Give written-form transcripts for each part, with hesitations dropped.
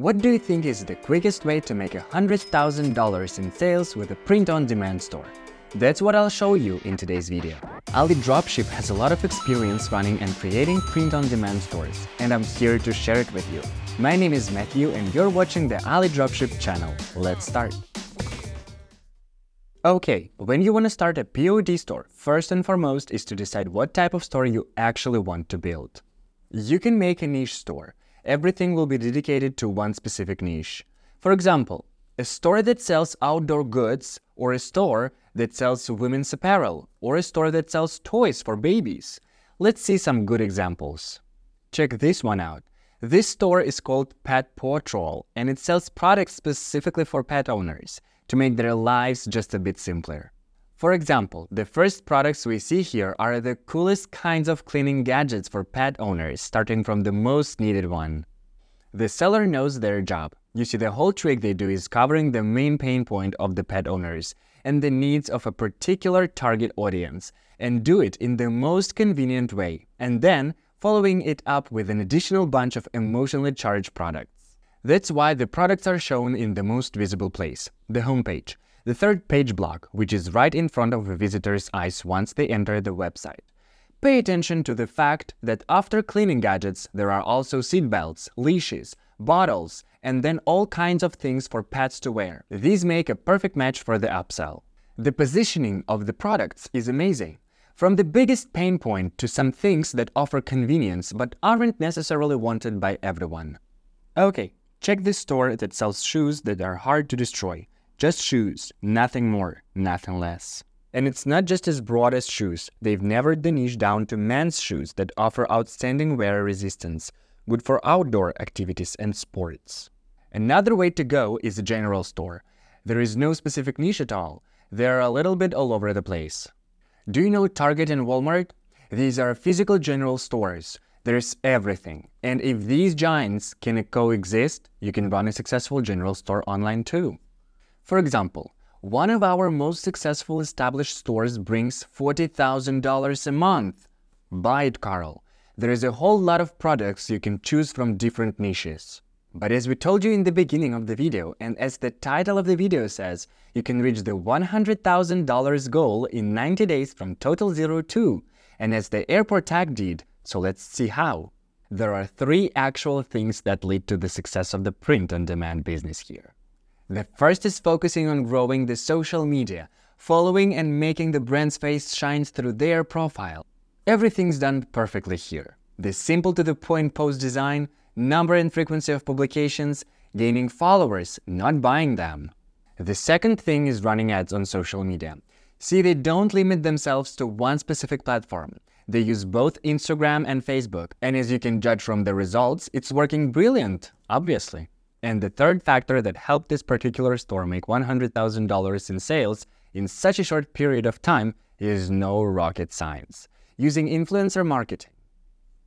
What do you think is the quickest way to make $100,000 in sales with a print-on-demand store? That's what I'll show you in today's video. Ali Dropship has a lot of experience running and creating print-on-demand stores, and I'm here to share it with you. My name is Matthew and you're watching the Ali Dropship channel. Let's start. Okay, when you want to start a POD store, first and foremost is to decide what type of store you actually want to build. You can make a niche store. Everything will be dedicated to one specific niche. For example, a store that sells outdoor goods, or a store that sells women's apparel, or a store that sells toys for babies. Let's see some good examples. Check this one out. This store is called Pet Patrol, and it sells products specifically for pet owners to make their lives just a bit simpler. For example, the first products we see here are the coolest kinds of cleaning gadgets for pet owners, starting from the most needed one. The seller knows their job. You see, the whole trick they do is covering the main pain point of the pet owners and the needs of a particular target audience, and do it in the most convenient way, and then following it up with an additional bunch of emotionally charged products. That's why the products are shown in the most visible place, the homepage. The third page block, which is right in front of a visitor's eyes once they enter the website. Pay attention to the fact that after cleaning gadgets, there are also seat belts, leashes, bottles, and then all kinds of things for pets to wear. These make a perfect match for the upsell. The positioning of the products is amazing. From the biggest pain point to some things that offer convenience but aren't necessarily wanted by everyone. Okay, check this store that sells shoes that are hard to destroy. Just shoes, nothing more, nothing less. And it's not just as broad as shoes. They've narrowed the niche down to men's shoes that offer outstanding wear resistance, good for outdoor activities and sports. Another way to go is a general store. There is no specific niche at all. They're a little bit all over the place. Do you know Target and Walmart? These are physical general stores. There's everything. And if these giants can coexist, you can run a successful general store online too. For example, one of our most successful established stores brings $40,000 a month. Buy it, Carl. There is a whole lot of products you can choose from different niches. But as we told you in the beginning of the video, and as the title of the video says, you can reach the $100,000 goal in 90 days from total zero to, and as the airport tag did, so let's see how. There are 3 actual things that lead to the success of the print-on-demand business here. The first is focusing on growing the social media, following and making the brand's face shine through their profile. Everything's done perfectly here. The simple to the point post design, number and frequency of publications, gaining followers, not buying them. The second thing is running ads on social media. See, they don't limit themselves to one specific platform. They use both Instagram and Facebook, and as you can judge from the results, it's working brilliant, obviously. And the third factor that helped this particular store make $100,000 in sales in such a short period of time is no rocket science. Using influencer marketing.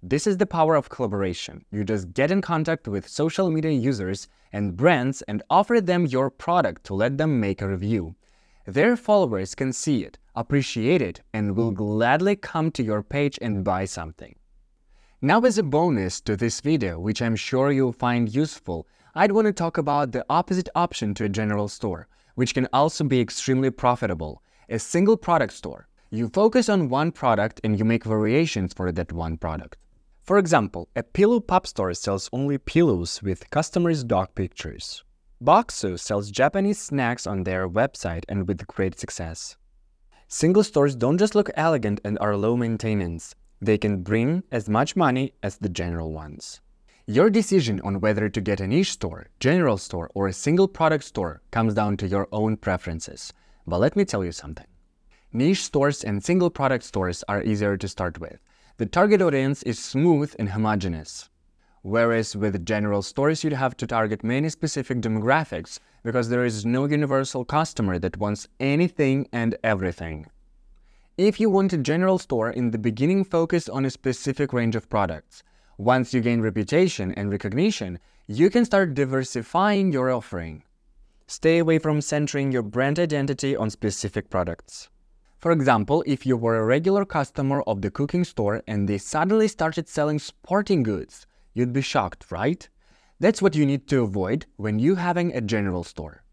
This is the power of collaboration. You just get in contact with social media users and brands and offer them your product to let them make a review. Their followers can see it, appreciate it, and will gladly come to your page and buy something. Now, as a bonus to this video, which I'm sure you'll find useful, I'd want to talk about the opposite option to a general store, which can also be extremely profitable, a single product store. You focus on one product and you make variations for that one product. For example, a pillow pop store sells only pillows with customers' dog pictures. Boxu sells Japanese snacks on their website and with great success. Single stores don't just look elegant and are low maintenance. They can bring as much money as the general ones. Your decision on whether to get a niche store, general store, or a single product store comes down to your own preferences. But let me tell you something. Niche stores and single product stores are easier to start with. The target audience is smooth and homogeneous. Whereas with general stores, you'd have to target many specific demographics because there is no universal customer that wants anything and everything. If you want a general store, in the beginning focus on a specific range of products. Once you gain reputation and recognition, you can start diversifying your offering. Stay away from centering your brand identity on specific products. For example, if you were a regular customer of the cooking store and they suddenly started selling sporting goods, you'd be shocked, right? That's what you need to avoid when you're having a general store.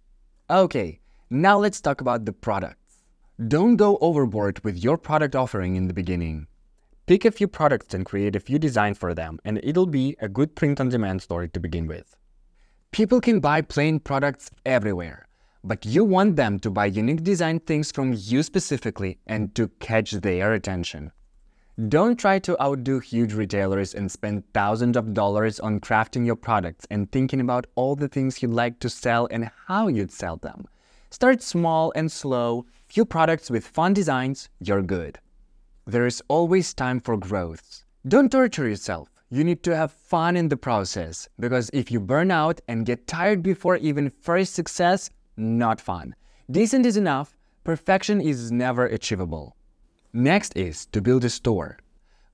Okay, now let's talk about the products. Don't go overboard with your product offering in the beginning. Pick a few products and create a few designs for them, and it'll be a good print-on-demand store to begin with. People can buy plain products everywhere, but you want them to buy unique design things from you specifically and to catch their attention. Don't try to outdo huge retailers and spend thousands of dollars on crafting your products and thinking about all the things you'd like to sell and how you'd sell them. Start small and slow, few products with fun designs, you're good. There is always time for growth. Don't torture yourself. You need to have fun in the process, because if you burn out and get tired before even first success, not fun. Decent is enough. Perfection is never achievable. Next is to build a store.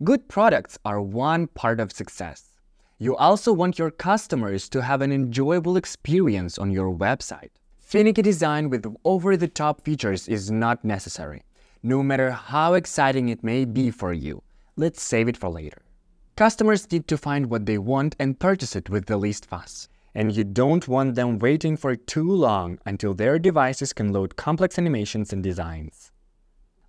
Good products are one part of success. You also want your customers to have an enjoyable experience on your website. Finicky design with over-the-top features is not necessary, no matter how exciting it may be for you. Let's save it for later. Customers need to find what they want and purchase it with the least fuss. And you don't want them waiting for too long until their devices can load complex animations and designs.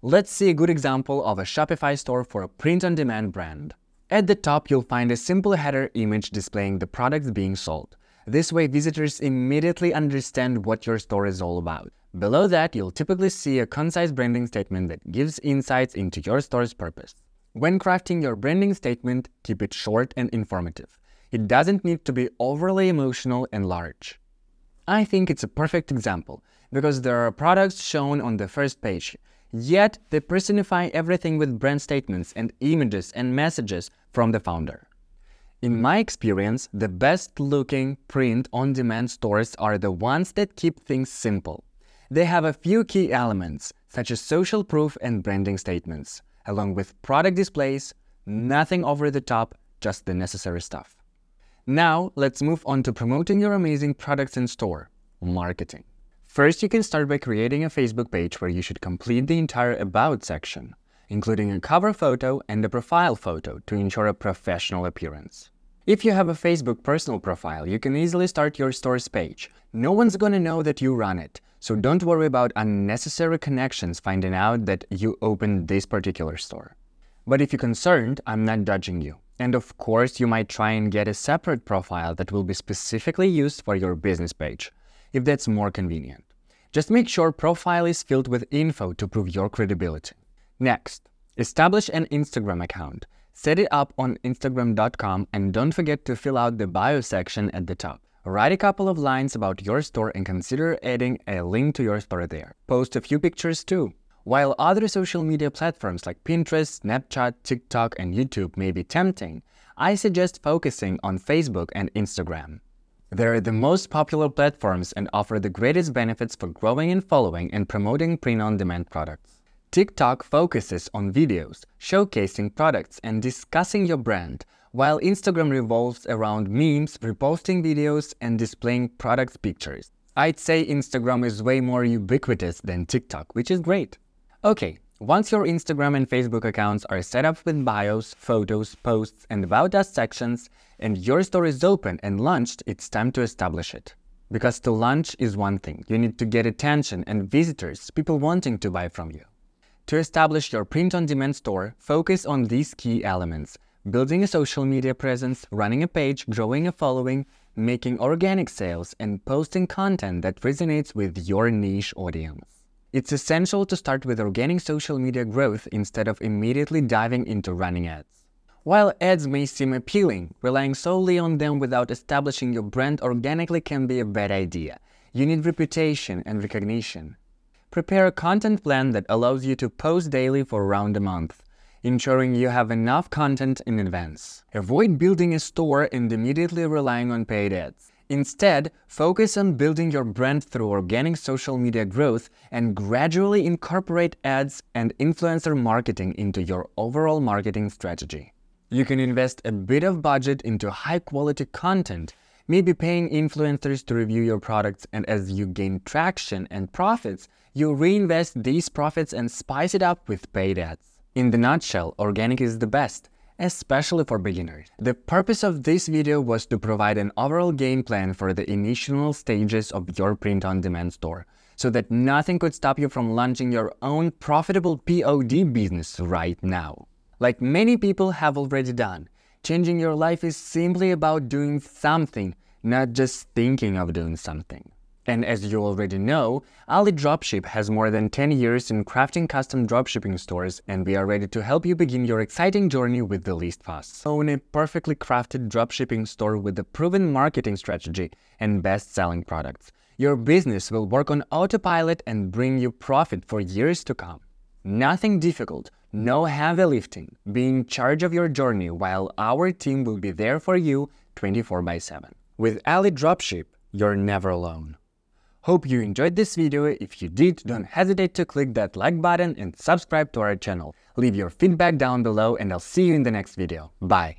Let's see a good example of a Shopify store for a print-on-demand brand. At the top, you'll find a simple header image displaying the products being sold. This way, visitors immediately understand what your store is all about. Below that, you'll typically see a concise branding statement that gives insights into your store's purpose. When crafting your branding statement, keep it short and informative. It doesn't need to be overly emotional and large. I think it's a perfect example, because there are products shown on the first page, yet they personify everything with brand statements and images and messages from the founder. In my experience, the best-looking print-on-demand stores are the ones that keep things simple. They have a few key elements, such as social proof and branding statements, along with product displays, nothing over the top, just the necessary stuff. Now, let's move on to promoting your amazing products in store, marketing. First, you can start by creating a Facebook page where you should complete the entire About section, including a cover photo and a profile photo to ensure a professional appearance. If you have a Facebook personal profile, you can easily start your store's page. No one's gonna know that you run it, so don't worry about unnecessary connections finding out that you opened this particular store. But if you're concerned, I'm not judging you. And of course, you might try and get a separate profile that will be specifically used for your business page, if that's more convenient. Just make sure profile is filled with info to prove your credibility. Next, establish an Instagram account. Set it up on Instagram.com and don't forget to fill out the bio section at the top. Write a couple of lines about your store and consider adding a link to your store there. Post a few pictures too. While other social media platforms like Pinterest, Snapchat, TikTok, and YouTube may be tempting, I suggest focusing on Facebook and Instagram. They're the most popular platforms and offer the greatest benefits for growing and following and promoting print-on-demand products. TikTok focuses on videos, showcasing products and discussing your brand, while Instagram revolves around memes, reposting videos, and displaying product pictures. I'd say Instagram is way more ubiquitous than TikTok, which is great. Okay, once your Instagram and Facebook accounts are set up with bios, photos, posts, and About Us sections, and your store is open and launched, it's time to establish it. Because to launch is one thing, you need to get attention and visitors, people wanting to buy from you. To establish your print-on-demand store, focus on these key elements: building a social media presence, running a page, growing a following, making organic sales, and posting content that resonates with your niche audience. It's essential to start with organic social media growth instead of immediately diving into running ads. While ads may seem appealing, relying solely on them without establishing your brand organically can be a bad idea. You need reputation and recognition. Prepare a content plan that allows you to post daily for around a month, ensuring you have enough content in advance. Avoid building a store and immediately relying on paid ads. Instead, focus on building your brand through organic social media growth and gradually incorporate ads and influencer marketing into your overall marketing strategy. You can invest a bit of budget into high-quality content, maybe paying influencers to review your products, and as you gain traction and profits, you reinvest these profits and spice it up with paid ads. In the nutshell, organic is the best, especially for beginners. The purpose of this video was to provide an overall game plan for the initial stages of your print-on-demand store, so that nothing could stop you from launching your own profitable POD business right now. Like many people have already done, changing your life is simply about doing something, not just thinking of doing something. And as you already know, Ali Dropship has more than 10 years in crafting custom dropshipping stores, and we are ready to help you begin your exciting journey with the least fuss. Own a perfectly crafted dropshipping store with a proven marketing strategy and best-selling products. Your business will work on autopilot and bring you profit for years to come. Nothing difficult, no heavy lifting. Be in charge of your journey while our team will be there for you 24/7. With Ali Dropship, you're never alone. Hope you enjoyed this video. If you did, don't hesitate to click that like button and subscribe to our channel. Leave your feedback down below and I'll see you in the next video. Bye!